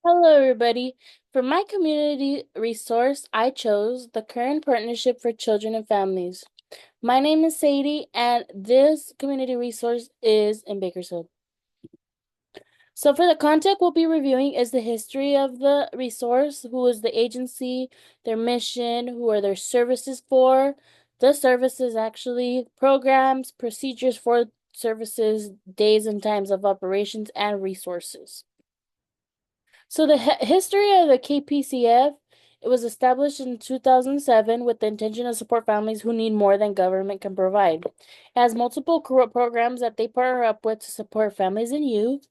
Hello, everybody. For my community resource, I chose the Kern Partnership for Children and Families. My name is Sadie, and this community resource is in Bakersfield. So, for the content we'll be reviewing is the history of the resource, who is the agency, their mission, who are their services for, the services actually, programs, procedures for services, days and times of operations, and resources. So the history of the KPCF, it was established in 2007 with the intention to support families who need more than government can provide. It has multiple programs that they partner up with to support families and youth.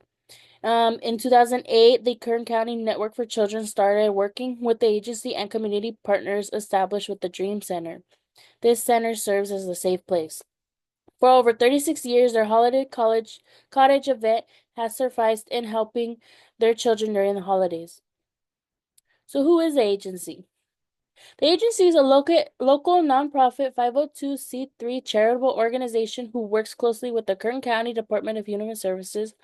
In 2008, the Kern County Network for Children started working with the agency and community partners established with the Dream Center. This center serves as a safe place. For over 36 years, their holiday cottage event has sufficed in helping their children during the holidays. So, who is the agency? The agency is a local nonprofit 502c3 charitable organization who works closely with the Kern County Department of Human Services,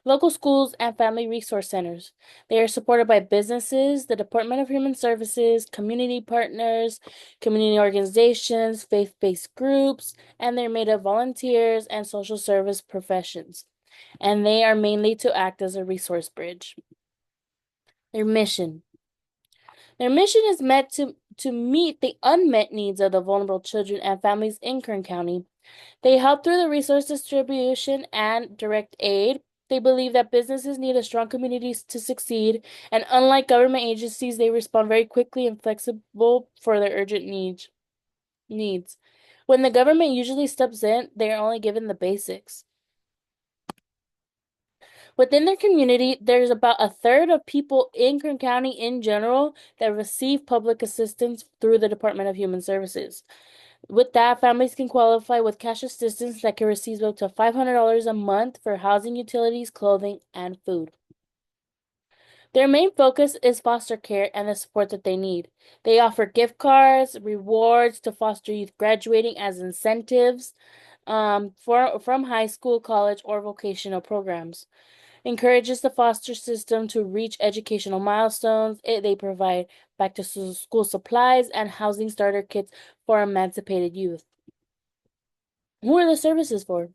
local schools, and family resource centers. They are supported by businesses, the Department of Human Services, community partners, community organizations, faith-based groups, and they're made of volunteers and social service professions. And they are mainly to act as a resource bridge. Their mission. Their mission is meant to meet the unmet needs of the vulnerable children and families in Kern County. They help through the resource distribution and direct aid. They believe that businesses need a strong community to succeed, and unlike government agencies, they respond very quickly and flexible for their urgent needs. When the government usually steps in, they are only given the basics. Within their community, there's about a third of people in Kern County in general that receive public assistance through the Department of Human Services. With that, families can qualify with cash assistance that can receive up to $500 a month for housing, utilities, clothing, and food. Their main focus is foster care and the support that they need. They offer gift cards, rewards to foster youth graduating as incentives from high school, college, or vocational programs. Encourages the foster system to reach educational milestones. They provide back to school supplies and housing starter kits for emancipated youth. Who are the services for?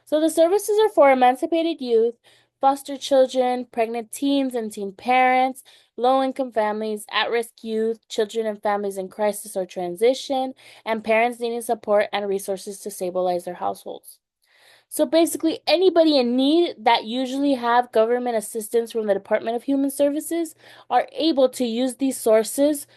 So the services are for emancipated youth, foster children, pregnant teens and teen parents, low-income families, at-risk youth, children and families in crisis or transition, and parents needing support and resources to stabilize their households. So basically, anybody in need that usually have government assistance from the Department of Human Services are able to use these sources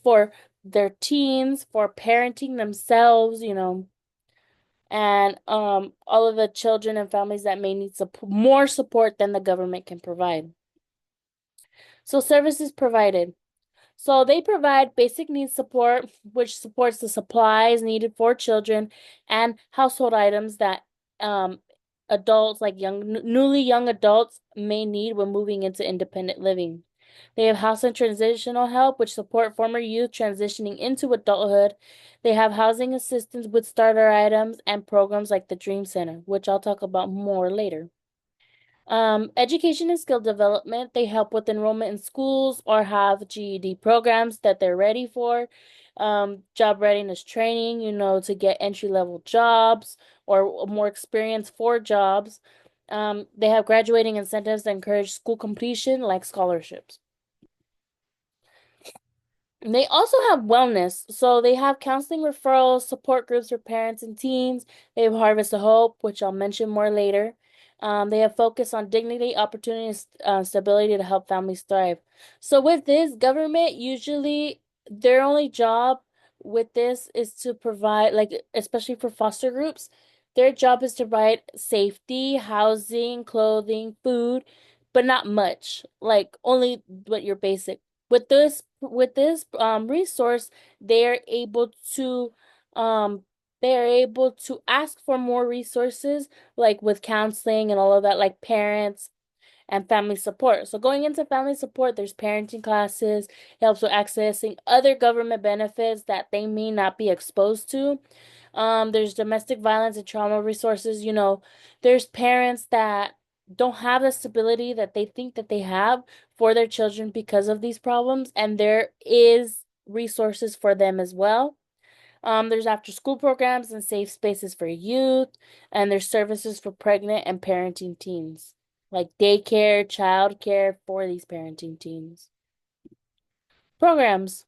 for their teens, for parenting themselves, and all of the children and families that may need more support than the government can provide. So services provided. So they provide basic needs support, which supports the supplies needed for children and household items that um, adults, like newly young adults, may need when moving into independent living. They have house and transitional help, which support former youth transitioning into adulthood. They have housing assistance with starter items and programs like the Dream Center, which I'll talk about more later. Education and skill development, they help with enrollment in schools or have GED programs that they're ready for. Job readiness training, to get entry-level jobs or more experience for jobs. They have graduating incentives that encourage school completion, like scholarships. They also have wellness. So they have counseling referrals, support groups for parents and teens. They have Harvest of Hope, which I'll mention more later. They have focus on dignity, opportunity, and stability to help families thrive. So with this, government usually their only job with this is to provide, like especially for foster groups, their job is to provide safety, housing, clothing, food, but not much. Like only what your basic with this resource, they're able to um they're able to ask for more resources, like with counseling and all of that, like parents and family support. So going into family support, there's parenting classes, helps with accessing other government benefits that they may not be exposed to. There's domestic violence and trauma resources. There's parents that don't have the stability that they think that they have for their children because of these problems, and there is resources for them as well. There's after school programs and safe spaces for youth, and there's services for pregnant and parenting teens, like daycare, childcare for these parenting teens. Programs.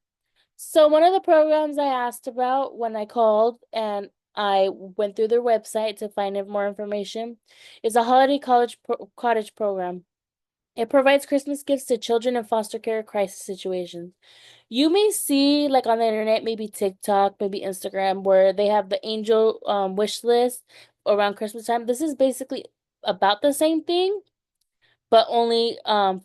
So one of the programs I asked about when I called and I went through their website to find out more information is a holiday cottage program. It provides Christmas gifts to children in foster care crisis situations. You may see like on the internet, maybe TikTok, maybe Instagram, where they have the angel wish list around Christmas time. This is basically about the same thing, but only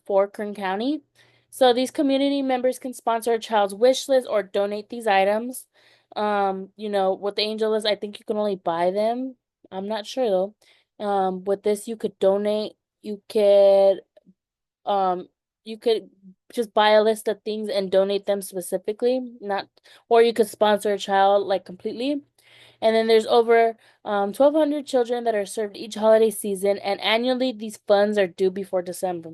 for Kern County. So these community members can sponsor a child's wish list or donate these items. With the angel list, I think you can only buy them. I'm not sure though. With this, you could donate. You could um you could just buy a list of things and donate them specifically, not or you could sponsor a child like completely. And then there's over 1,200 children that are served each holiday season, and annually these funds are due before December.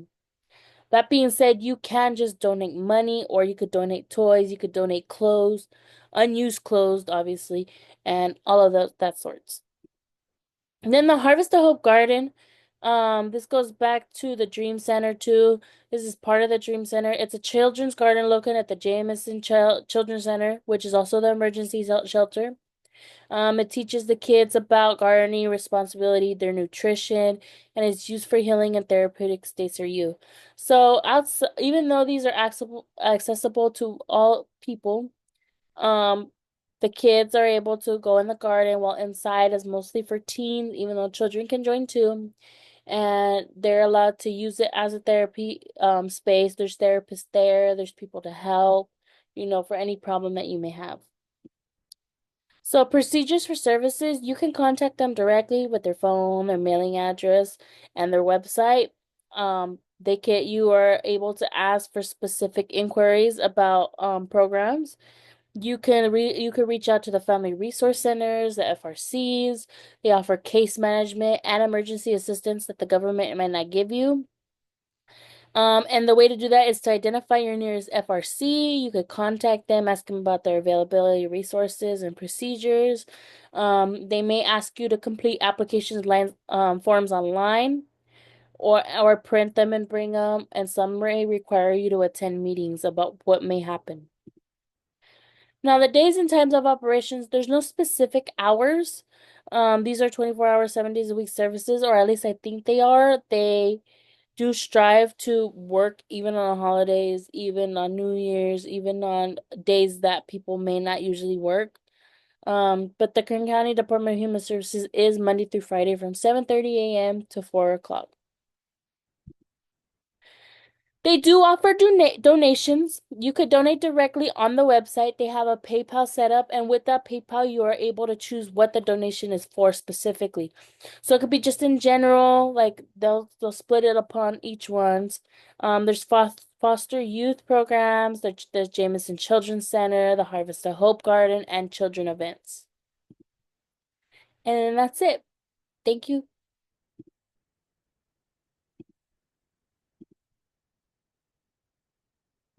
That being said, you can just donate money, or you could donate toys, you could donate clothes, unused clothes, obviously, and all of that sorts. And then the Harvest of Hope Garden. This goes back to the Dream Center too. This is part of the Dream Center. It's a children's garden located at the Jameson Children's Center, which is also the emergency shelter. It teaches the kids about gardening responsibility, their nutrition, and it's used for healing and therapeutic states for youth. So, even though these are accessible to all people, um, the kids are able to go in the garden while inside is mostly for teens, even though children can join too. And they're allowed to use it as a therapy space. There's therapists there, there's people to help, for any problem that you may have. So procedures for services, you can contact them directly with their phone, their mailing address, and their website. You are able to ask for specific inquiries about programs. You can reach out to the Family Resource Centers, the FRCs. They offer case management and emergency assistance that the government might not give you. And the way to do that is to identify your nearest FRC. You could contact them, ask them about their availability, resources, and procedures. They may ask you to complete forms online or print them and bring them, and some may require you to attend meetings about what may happen. Now, the days and times of operations, there's no specific hours. These are 24 hours, 7 days a week services, or at least I think they are. They do strive to work even on holidays, even on New Year's, even on days that people may not usually work. But the Kern County Department of Human Services is Monday through Friday from 7:30 a.m. to 4 o'clock. They do offer donations. You could donate directly on the website. They have a PayPal set up, and with that PayPal, you are able to choose what the donation is for specifically. So it could be just in general, like they'll split it upon each one's. There's foster youth programs, there's Jameson Children's Center, the Harvest of Hope Garden, and children events. And that's it. Thank you.